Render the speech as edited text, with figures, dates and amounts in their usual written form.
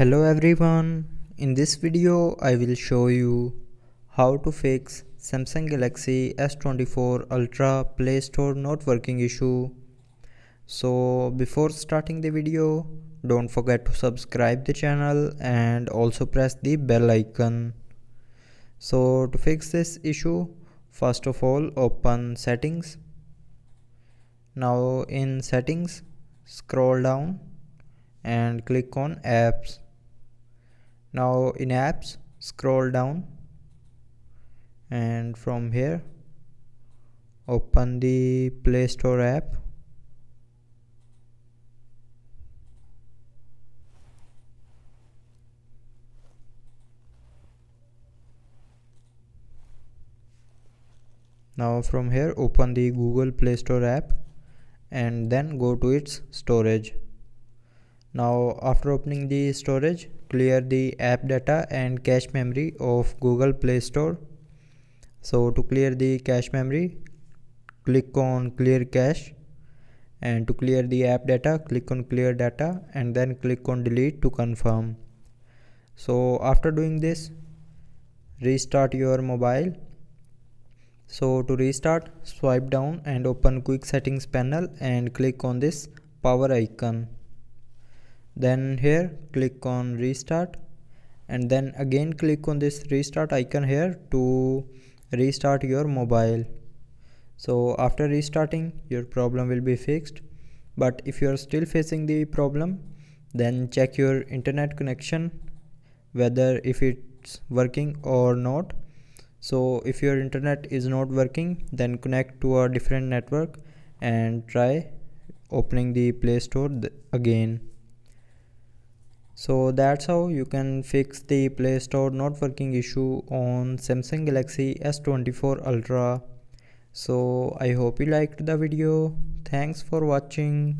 Hello everyone, in this video I will show you how to fix Samsung Galaxy S24 Ultra Play Store not working issue. So before starting the video, don't forget to subscribe the channel and also press the bell icon. So to fix this issue, first of all open settings. Now in settings, scroll down and click on apps. Now in apps, scroll down and from here open the Play Store app. Now from here open the Google Play Store app and then go to its storage. Now after opening the storage, clear the app data and cache memory of Google Play Store. So to clear the cache memory, click on clear cache, and to clear the app data, click on clear data and then click on delete to confirm. So after doing this, restart your mobile. So to restart, swipe down and open quick settings panel and click on this power icon. Then here click on restart and then again click on this restart icon here to restart your mobile. So after restarting, your problem will be fixed. But if you are still facing the problem, then check your internet connection whether if it's working or not. So if your internet is not working, then connect to a different network and try opening the Play Store again. So that's how you can fix the Play Store not working issue on Samsung Galaxy S24 Ultra. So I hope you liked the video. Thanks for watching.